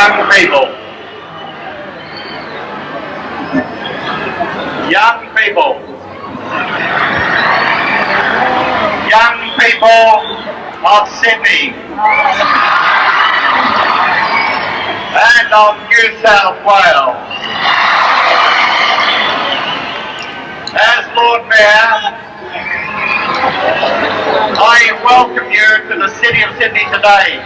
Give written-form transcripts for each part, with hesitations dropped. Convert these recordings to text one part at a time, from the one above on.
Young people. Young people. Young people of Sydney and of New South Wales. As Lord Mayor, I welcome you to the City of Sydney today.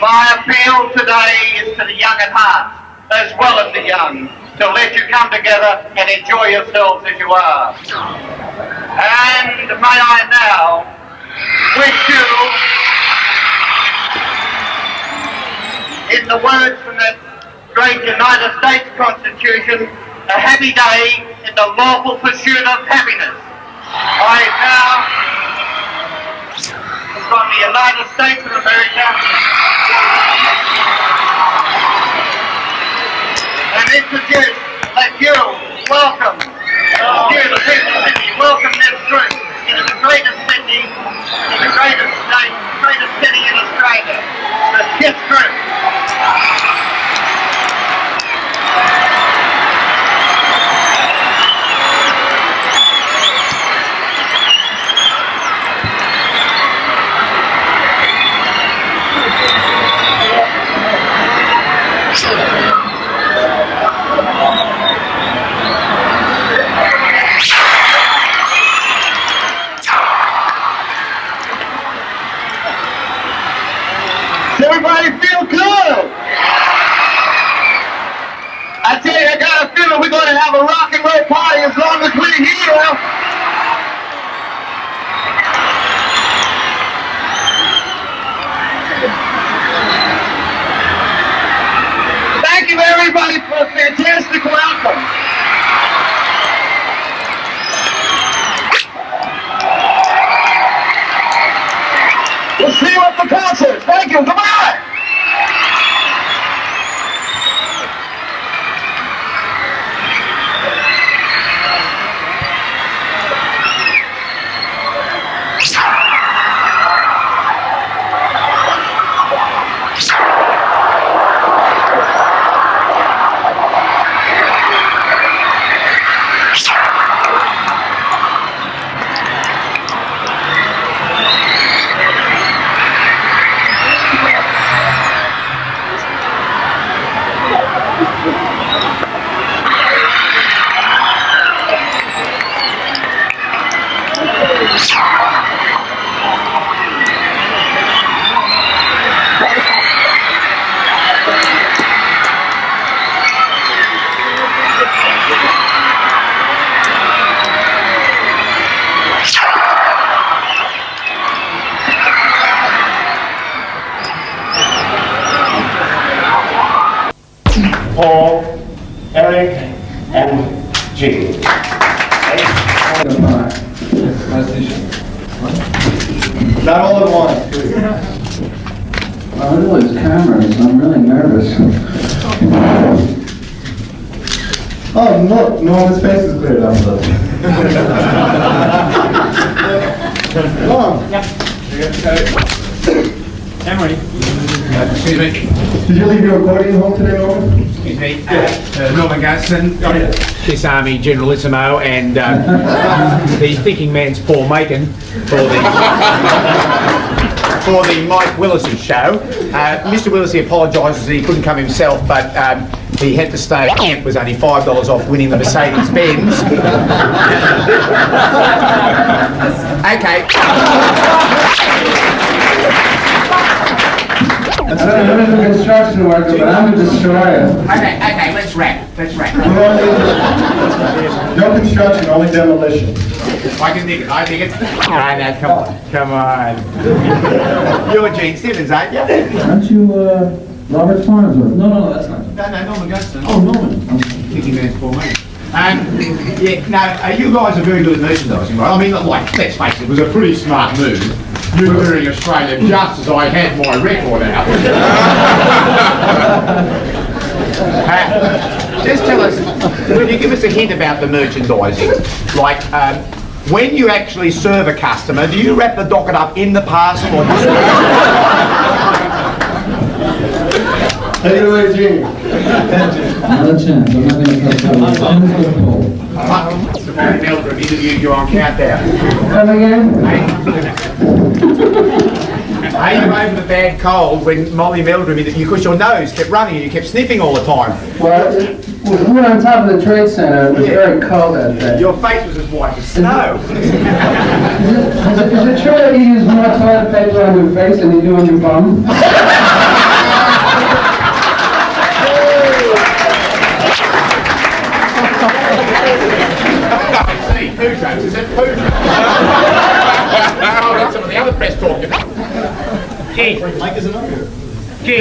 My appeal today is to the young at heart, as well as the young, to let you come together and enjoy yourselves as you are. And may I now wish you, in the words from that great United States Constitution, a happy day in the lawful pursuit of happiness. I now, from the United States of America, and introduce, let you welcome, you the people of Sydney, welcome this group into the greatest Sydney, the greatest state, greatest city in Australia, the KISS group. Everybody feel good? I tell you, I got a feeling we're going to have a rock and roll party as long as we're here. Thank you everybody for a fantastic welcome. We'll see you at the concert. Thank you. Goodbye. Paul, Eric, and G. Not all at once. Oh, look at those cameras. I'm really nervous. Oh, look, Norman's face is cleared up. Come on. Emery. Excuse me. Did you leave your accordion home today, Norman? Excuse me. Norman Gaston. This Army Generalissimo and the thinking man's Paul Macon for the Mike Willison show. Mr. Willison apologises that he couldn't come himself, but he had to stay. It was only $5 off winning the Mercedes-Benz. Okay. I don't know if the construction worker, but I'm a destroyer. Okay, let's wrap. No construction, only demolition. I can dig it. Alright, now, come on. You're Gene Simmons, aren't you? Aren't you, Robert Farnsworth? No, that's not. No, Norman Guston. Oh, Norman. Thinking man's Paul Macon. Yeah, now, you guys are very good at merchandising, right? I mean, like, let's face it, it was a pretty smart move. You touring Australia just as I had my record out. Just tell us, will you give us a hint about the merchandising? Like, when you actually serve a customer, do you wrap the docket up in the parcel or Take it away, Gene. Not a chance. I'm not going to touch that. Jim's going to pull. Mr. Meldrum interviewed you on countdown. Come again? Are you over the bad cold when Molly Meldrum, because your nose kept running and you kept sniffing all the time? Well, we were on top of the Trade Center. It was very cold that day. Your face was as white as snow. Is it true that you use more toilet paper on your face than you do on your bum? Poo jokes, is it poo jokes? Some of the other press talking. Gene,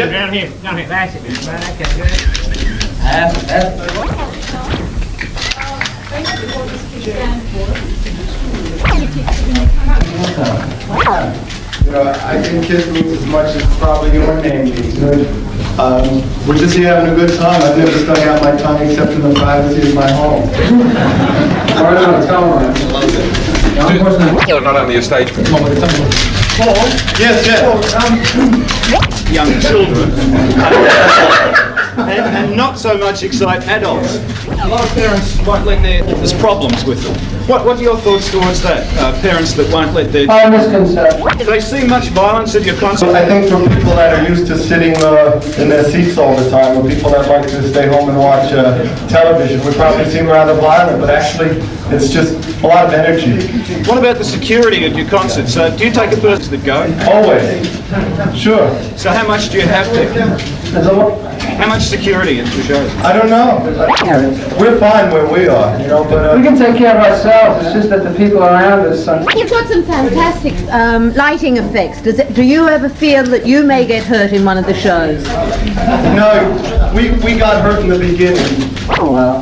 down here, that's it. Right, okay, good. You know, I think KISS means as much as probably your name means. We're just here having a good time. I've never stuck out my tongue except in the privacy of my home. Not only a stage, but Yes, yes. Young children and not so much excite adults. A lot of parents won't let there's problems with them. What are your thoughts towards that? Parents that won't let their... Misconception. Do they see much violence at your concert? I think for people that are used to sitting in their seats all the time, or people that like to stay home and watch television, would probably seem rather violent, but actually it's just a lot of energy. What about the security at your concerts? Do you take a person that go? Always. Sure. So how much do you have to? How much security at your shows? I don't know. We're fine where we are, you know, but... We can take care of ourselves. It's just that the people around us... You've got some fantastic lighting effects. Do you ever feel that you may get hurt in one of the shows? No, we got hurt in the beginning. Oh, well.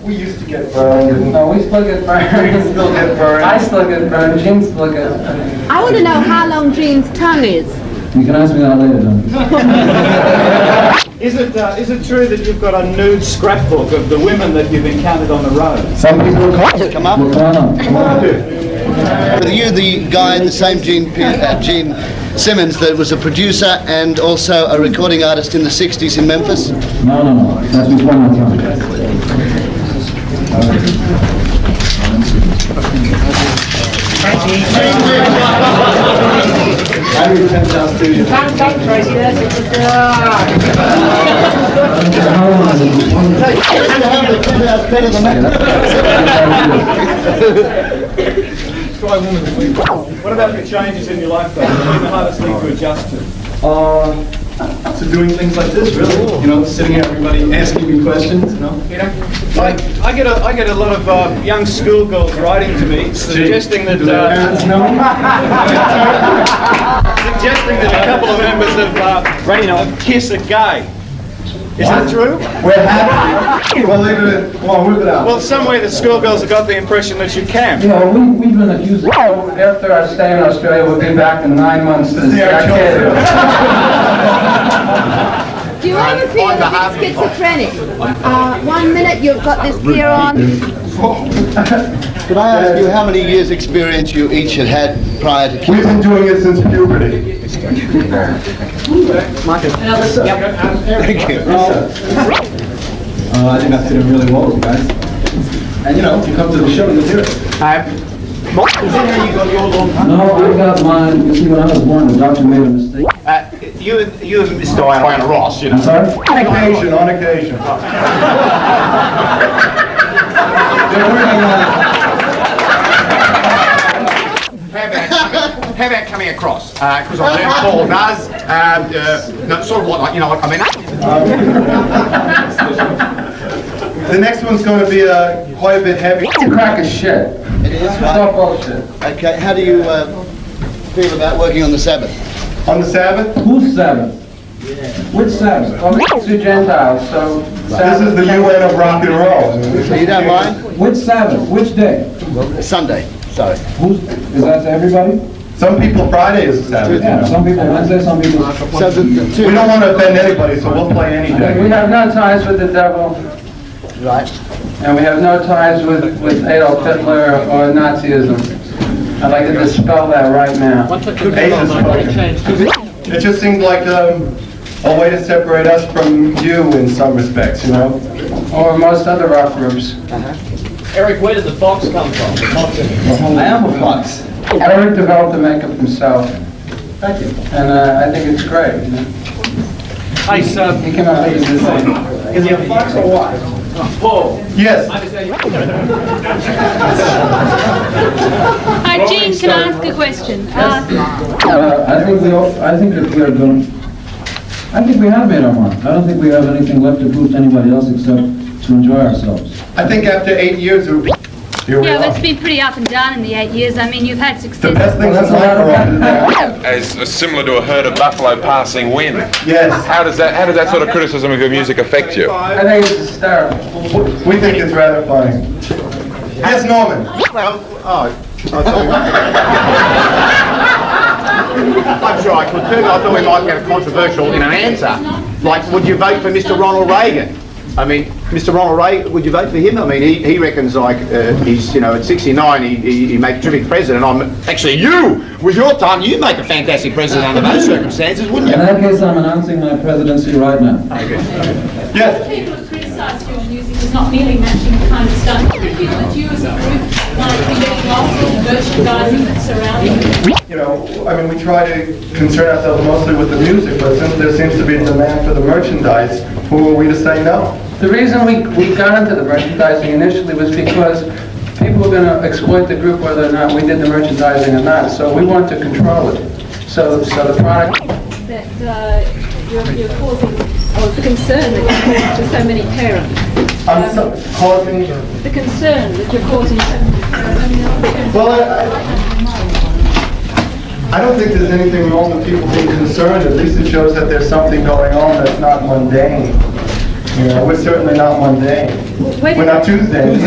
We used to get burned. No, we still get burned. We still get burned. I still get burned. Jim still gets burned. I want to know how long Gene's tongue is. You can ask me that later, John. Is it true that you've got a nude scrapbook of the women that you've encountered on the road? Some people come up. Well, come on. Are you the guy, the same Gene Simmons that was a producer and also a recording artist in the 60s in Memphis? No. That's just one more time. I need 10,000 studios. Tracy, that's it. What about the changes in your life, though? What's been the hardest thing to adjust to? To doing things like this, really. You know, sitting here, everybody asking me questions, you know. I get a lot of young schoolgirls writing to me suggesting that Do their parents know? suggesting that a couple of members of KISS are gay. Is that true? We're happy. Well, leave it. Come on, whip it out. Well, somewhere the schoolgirls have got the impression that you can. You know, we've been accused after our stay in Australia, we'll be back in 9 months to see our kids. Do you ever feel a bit schizophrenic? 1 minute you've got this gear on. Could I ask you how many years experience you each had prior to We've been doing it since puberty. Thank you. I think I fit in really well with you guys. And you know, if you come to the show, you'll hear it. Is that how you got your long No, I got mine. You see, when I was born, the doctor made a mistake. You and Mr. Diana Ross, you know. I'm sorry? On occasion. They're working on it. How about coming across? Because I know Paul does. No, sort of like, you know, I mean. The next one's going to be quite a bit heavy. It's a crack of shit. It is, It's all bullshit. Okay, how do you feel about working on the Sabbath? On the Sabbath, Who's Sabbath? Which Sabbath? Oh, it's the Gentiles, so... this is the UN of rock and roll. So you don't mind? Which Sabbath? Which day? Sunday, sorry. Is that to everybody? Some people Friday is the Sabbath. Yeah, some people Wednesday, some people... So the We don't want to offend anybody, so we'll play any We day. have no ties with the devil. Right. And we have no ties with Adolf Hitler or Nazism. I'd like to dispel that right now. It just seemed like a way to separate us from you in some respects, you know? Or most other rock groups. Eric, where did the fox come from? The fox in it. I am a fox. Eric developed the makeup himself. Thank you. And I think it's great. You know? Hey, sir, He came out with this thing. is he a fox or what? Paul. Yes. Hi, Jean, can I ask a question? I think we have made our mark. I don't think we have anything left to prove to anybody else except to enjoy ourselves. I think after 8 years, here we Yeah, well, it's are. been pretty up and down in the 8 years. I mean, you've had The success. best thing that's like around As similar to a herd of buffalo passing wind. Yes. How does that sort of criticism of your music affect you? I think it's hysterical. We think it's rather funny. Yes, Norman. I'm sure I could too. I thought we might get a controversial answer. Like, would you vote for Mr. Ronald Reagan? I mean, Mr. Ronald Reagan, would you vote for him? I mean, he reckons like he's, you know, at 69 he make a terrific president. Actually, you, with your time, you make a fantastic president under those circumstances, wouldn't In you? that case, I'm announcing my presidency right now. Yes. People have criticised your music as not nearly matching the kind of stuff. Do you feel that you as a group might be getting lost in the merchandising that's surrounding you? You know, I mean, we try to concern ourselves mostly with the music, but since there seems to be a demand for the merchandise, who are we to say no? The reason we got into the merchandising initially was because people were going to exploit the group whether or not we did the merchandising or not. So we wanted to control it. So the product... That you're causing, or the concern that you're causing to so many parents. Causing... The concern that you're causing so many parents. Well, I don't think there's anything wrong with people being concerned. At least it shows that there's something going on that's not mundane. You know, we're certainly not mundane. We're not Tuesday. What's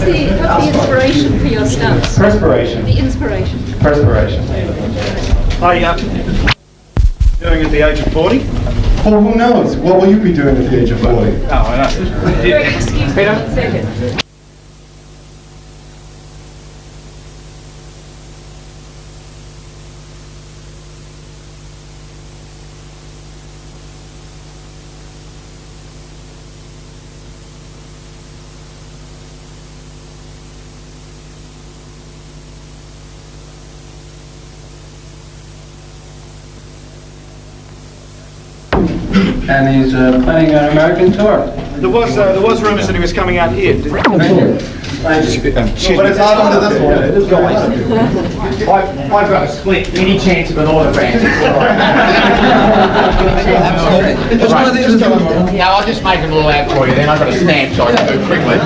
the inspiration for your stunts? Perspiration. The inspiration. Perspiration. Hey, doing at the age of 40? Well, who knows? What will you be doing at the age of 40? Oh, I know. Excuse me 1 second. And he's planning an American tour. There was rumours that he was coming out here. But it's not under this one. I've got a split any chance of an autograph. Which one of these is the Yeah, I'll just make them all out for you then. I've got a stamp so I can do it quickly.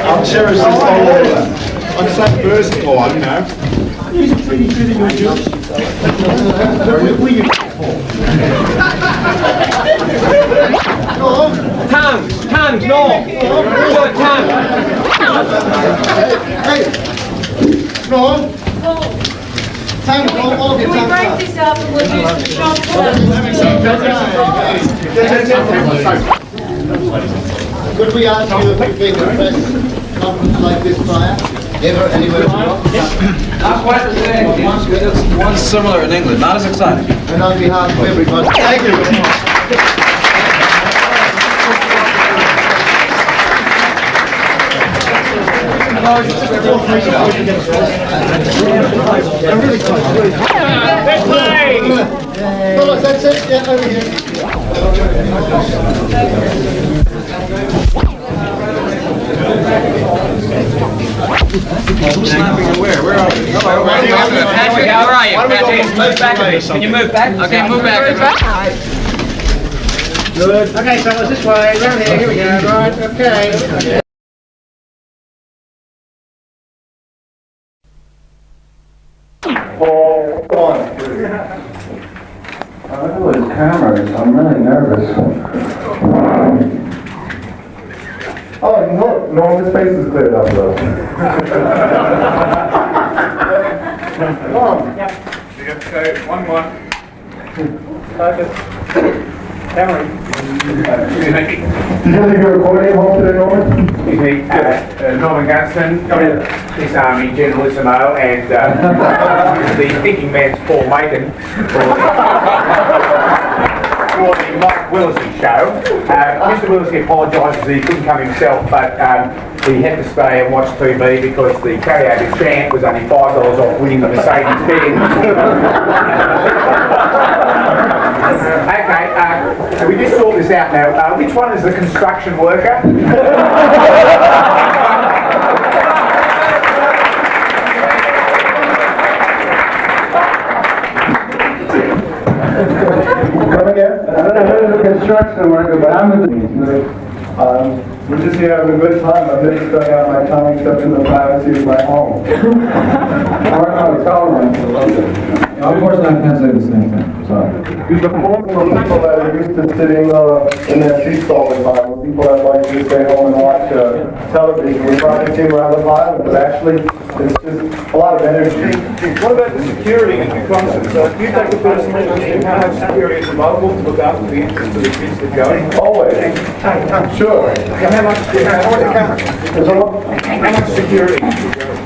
I'll cherish this always. I'm so versatile, you know. Tongues, no! Your tongue! Can we break this up and we'll do some shots first? Could we ask you if you've been to a press conference like this prior? Ever, anywhere else? Not quite the same. One similar in England, not as exciting. And on behalf of everybody, Thank you. fellas, that's it, yeah, over here. Where are you? Patrick, how are you? Patrick, move back a bit. Can you move back? Okay, move back. Good. Okay, fellas, this way. Round here. Here we go. Right. Okay. Look at his cameras. I'm really nervous. Oh, look, Norman's face is cleared up though. Norm, 2, 1, 1. Focus. Cameron. Did you have your recording home today, Norman? Excuse me, Norman Gunston, this Army Generalissimo, and the thinking man's Paul Macon for the Mike Willisy show. Mr. Willisy apologises that he couldn't come himself, but he had to stay and watch TV because the karaoke chant was only $5 off winning the Mercedes-Benz. Okay, so we just sort this out now. Which one is the construction worker? Come again? I don't know who the construction worker, but I'm in the... We're just here having a good time. I'm just spending out my time except in the privacy of my home. Unfortunately, I can't say the same thing. Sorry. The former people that are used to sitting in their seats all the time, or people that like to stay home and watch television, we probably seem rather violent, but actually it's just a lot of energy. What about the security in the concerts? Do you take a personal interest in how much security is available to look after the interests of the kids that go? Always. Sure. How much security?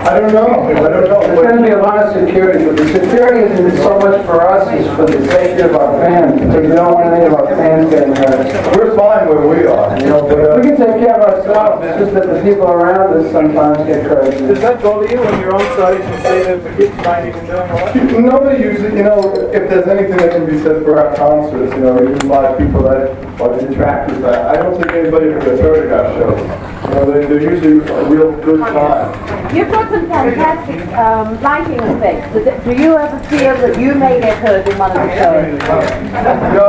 I don't know. There's going to be a lot of security, but the security isn't so much for us as for the safety of our fans, because we don't want any of our fans getting hurt. We're fine where we are, you know, but... We can take care of ourselves, it's just that the people around us sometimes get crazy. Does that bother you when you're on stage and see the kids training and doing all that? Nobody usually, you know, if there's anything that can be said for our concerts, you know, there's a lot of people that are detractors. I don't think anybody ever gets hurt at our shows. You know, they're usually a real good time. You've got some fantastic lighting effects. Do you ever feel that you may get hurt in one of the shows? No,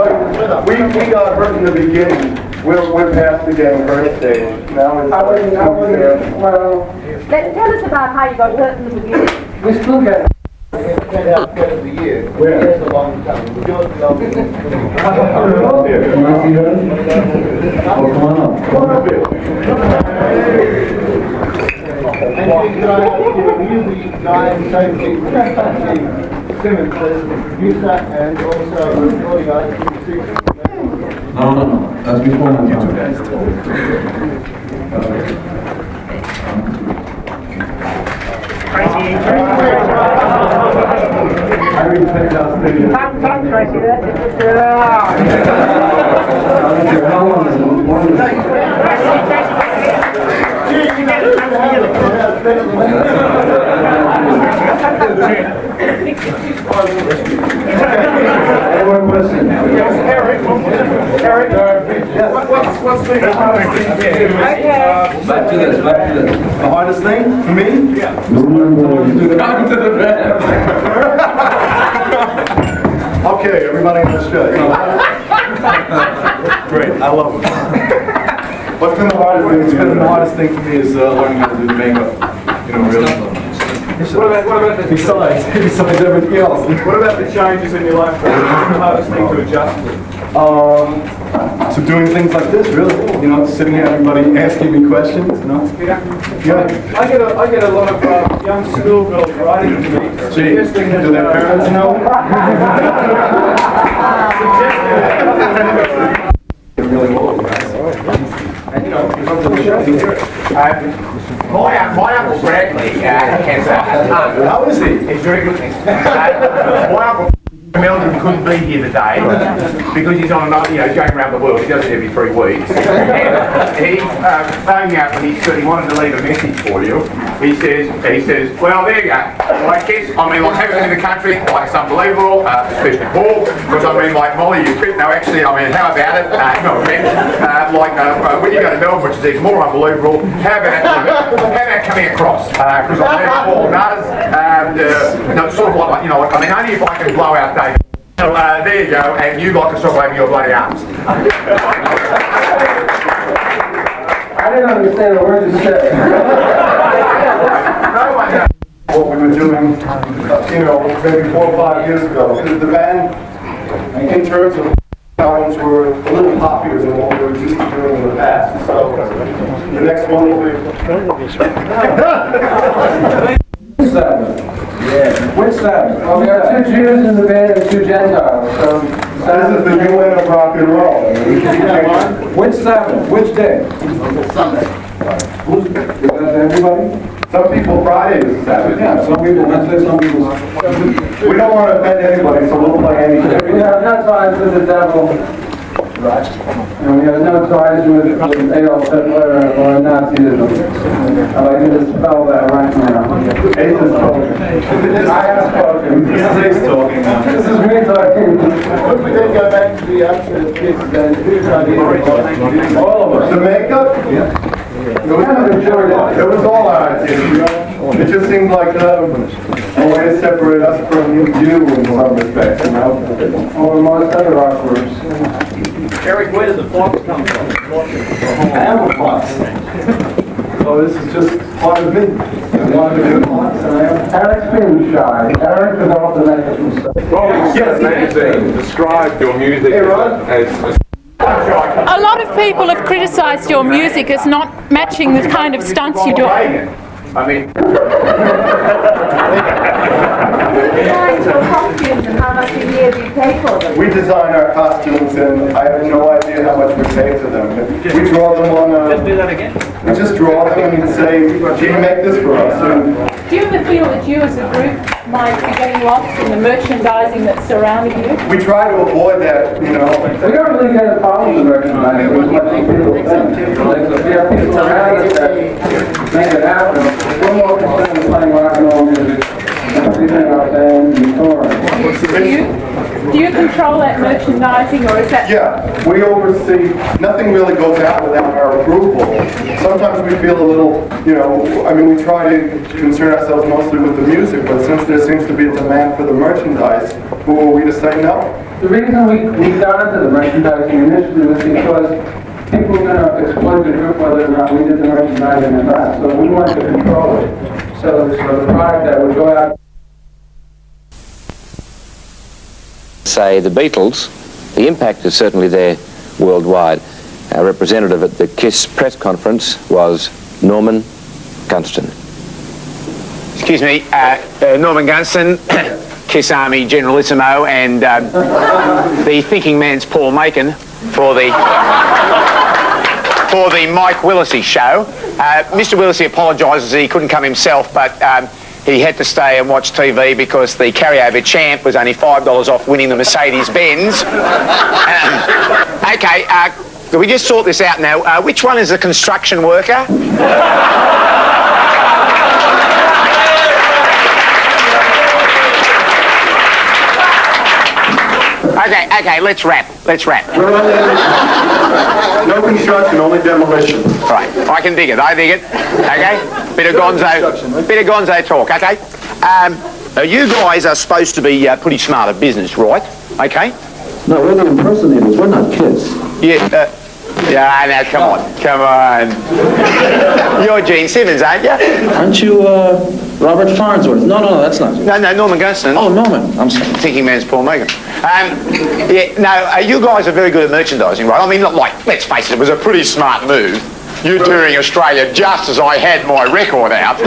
we got hurt in the beginning. We're past the getting hurt stage. Now it's... Well, tell us about how you got hurt in the beginning. We still get the year. Where? It's a long time. We're doing it long time. Come on up. Come on up here. And could I ask you, you the guy in Seben Simmons, the producer and also a recording artist in the 60s? No. That's before my time. I already played out singing. How long is it? Anyone question? Eric, what's the Back to this. The hardest thing for me? Yeah. Back to the bed. Okay, everybody in Australia. Great, I love it. What's been the hardest thing? It's been the hardest thing for me is learning how to do the makeup. You know, really. What about the Besides everything else. What about the changes in your life? What's the hardest thing to adjust to? So doing things like this, really, you know, sitting here, everybody asking me questions, you know. Yeah. I get a lot of young schoolgirls writing to me, suggesting that Do their parents know? It really will. And, you know, my uncle Bradley has How is he? he's very good. My uncle Melton couldn't be here today because he's on, going around the world. He does it every 3 weeks. And he phoned me up and he said he wanted to leave a message for you. He says, well, there you go. Well, I guess, having been in the country, it's unbelievable, especially Paul, because Molly, you fit. No, actually, how about it? No offense. When you go to Melbourne, which is even more unbelievable, how about coming across? Because I know Paul does, sort of like, only if I can blow out David. So, there you go, and you like to talk over your bloody arms. I didn't understand a word you said. What we were doing, maybe 4 or 5 years ago. Because the band, in terms of albums, were a little hoppier than what we were used to doing in the past. So the next one will be... Sabbath? Yeah. Which Sabbath? Well, we have 2 Jews in the band and 2 Gentiles, so... This is the UN of rock and roll. Which Sabbath? Which day? Sunday. Who's, is that everybody? Some people Friday is Sabbath. Yeah, some people, let's say some people. We don't want to offend anybody, so we'll play anything. We have no ties with the devil. Right. And we have no ties with Adolf Hitler or Nazism. I'd like you to spell that right now. Ace is talking. I have spoken. This is Ace talking now. This is me talking. If we then go back to the actual kids, then who's all of us. Jamaica? Yeah. It was all our idea, you know? It just seemed like a way to separate us from you in some respects, you know? Or most other rock groups. Eric, where did the fox come from? I am a fox. So this is just part of me. I wanted to do fox, and I am. Eric's being shy. Eric developed the name himself. Yes, magazine described your music as A lot of people have criticised your music as not matching the kind of stunts you do. I mean, Costumes and how much a year do you pay for them? We design our costumes, and I have no idea how much we pay for them. We draw them on Just do that again. we just draw them and say, gee, make this for us. And Do you ever feel that you as a group might be getting lost in the merchandising that's surrounding you? we try to avoid that, you know. We don't really get involved in the merchandising as much as people think. Like, if we have people around us that make it happen, we're more concerned with playing rock and roll music than everything our band and touring. Do you control that merchandising, or is that... Yeah, we oversee, nothing really goes out without our approval. Sometimes we feel a little, you know, I mean, we try to concern ourselves mostly with the music, but since there seems to be a demand for the merchandise, who are we to say no? The reason we got into the merchandising initially was because people were going to exploit the group whether or not we did the merchandising or not. So we wanted to control it. So the product that would go out. Say the Beatles, the impact is certainly there worldwide. Our representative at the KISS press conference was Norman Gunston. Excuse me, Norman Gunston, KISS Army Generalissimo, and the thinking man's Paul Macon for the Mike Willisey show. Mr. Willisey apologises he couldn't come himself, but he had to stay and watch TV because the carryover champ was only $5 off winning the Mercedes-Benz. Okay, can we just sort this out now? Which one is the construction worker? Okay, let's wrap. No construction, only demolition. Right, I can dig it, okay? Bit of gonzo talk, okay? You guys are supposed to be pretty smart at business, right? Okay? No, we're the impersonators, we're not kids. Yeah, now come on. You're Gene Simmons, aren't you? Aren't you, Robert Farnsworth? No, that's not. No, Norman Gunston. Oh, Norman, I'm sorry. Thinking man's Paul Megan. You guys are very good at merchandising, right? I mean, let's face it, it was a pretty smart move. You touring Australia just as I had my record out.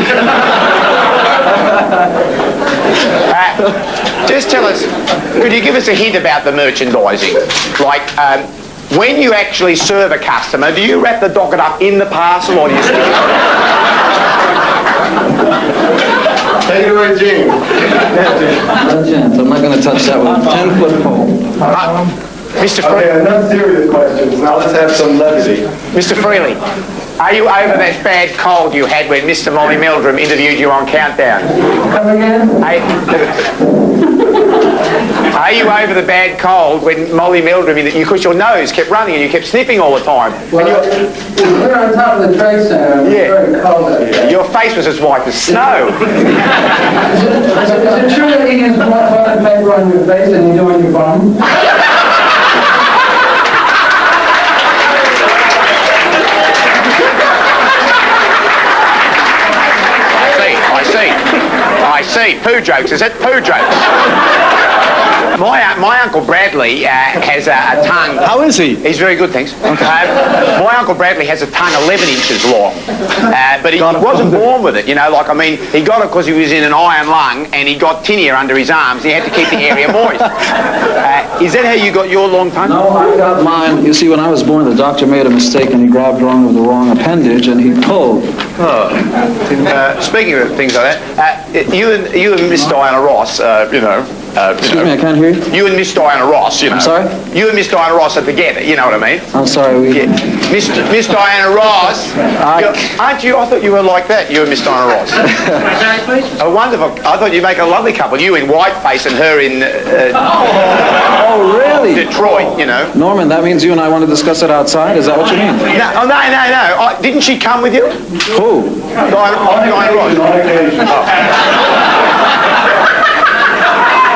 Just tell us, could you give us a hint about the merchandising? Like, when you actually serve a customer, do you wrap the docket up in the parcel or do you stick it? Take it away, Gene. No chance, I'm not going to touch that with a 10-foot pole. Mr. Okay, Freely. enough serious questions. Now let's have some levity. Mr. Freely, are you over that bad cold you had when Mr. Molly Meldrum interviewed you on Countdown? Come again? Are you over the bad cold when Molly Meldrum, because your nose kept running and you kept sniffing all the time? Well, we're on top of the Trade Center. It was very cold that day. Your face was as white as snow. Is it true that you use toilet paper on your face and you do on your bum? I see. Poo jokes, is it? Poo jokes. My Uncle Bradley has a tongue. How is he? He's very good, thanks. My Uncle Bradley has a tongue 11 inches long, but he wasn't born with it, you know, like, I mean, he got it because he was in an iron lung and he got tinea under his arms. He had to keep the area moist. Is that how you got your long tongue? No, I got mine. You see, when I was born, the doctor made a mistake and he grabbed wrong with the wrong appendage and he pulled. Speaking of things like that, you and Miss Diana Ross, you know. Excuse me, I can't hear you. You and Miss Diana Ross, you know. I'm sorry? You and Miss Diana Ross are together, you know what I mean? I'm sorry, Yeah. Miss Diana Ross, aren't you? I thought you were like that, you and Miss Diana Ross. Oh, wonderful. I thought you'd make a lovely couple. You in whiteface and her in Oh, really? Detroit, you know. Norman, that means you and I want to discuss it outside? Is that what you mean? No. Didn't she come with you? Who? Diana Ross.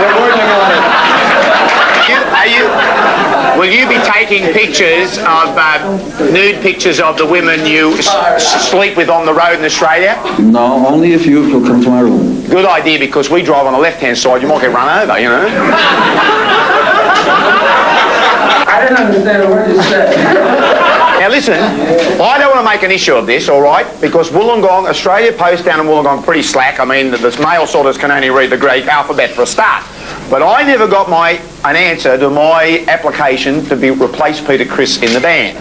They're working on it. Will you be taking pictures of, nude pictures of the women you sleep with on the road in Australia? No, only if you'll come to my room. Good idea, because we drive on the left-hand side, you might get run over, you know. I didn't understand a word you said. Now listen, I don't want to make an issue of this, all right? Because Wollongong, Australia Post down in Wollongong, pretty slack. I mean, the mail sorters can only read the Greek alphabet for a start. But I never got an answer to my application to replace Peter Criss in the band.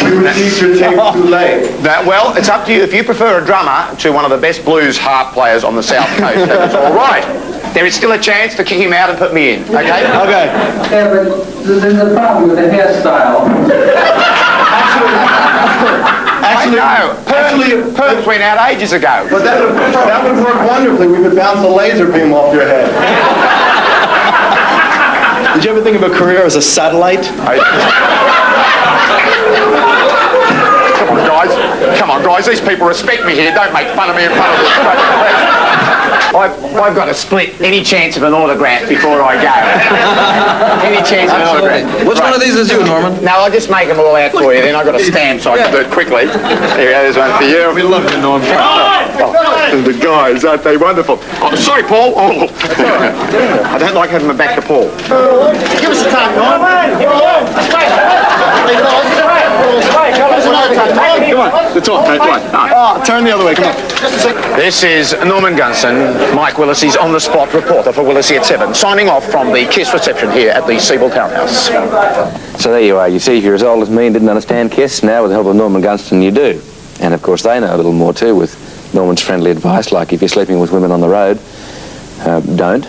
We received your tape too late. Well, it's up to you. If you prefer a drummer to one of the best blues harp players on the South Coast, that's all right. There is still a chance to kick him out and put me in, okay? Okay. Yeah, but there's a problem with the hairstyle. Actually, Perms went out ages ago. But that would work wonderfully. We could bounce a laser beam off your head. Did you ever think of a career as a satellite? Come on, guys. These people respect me here. Don't make fun of me in front of them. I've got to split any chance of an autograph before I go. Any chance of an autograph. Which one of these is you, Norman? No, I'll just make them all out for you. Then I've got a stamp so I can do it quickly. There you go. There's one for you. We love you, Norman. The guys, aren't they wonderful? Oh, sorry, Paul. Oh. I don't like having my back to Paul. Give us a time, Norman. Come on, let's talk, mate. Come on. Oh, turn the other way, come on. This is Norman Gunston, Mike Willisey's on-the-spot reporter for Willisey at 7, signing off from the KISS reception here at the Seben Town Hall. So there you are. You see, if you're as old as me and didn't understand KISS, now with the help of Norman Gunston you do. And of course they know a little more too with Norman's friendly advice, like if you're sleeping with women on the road, don't.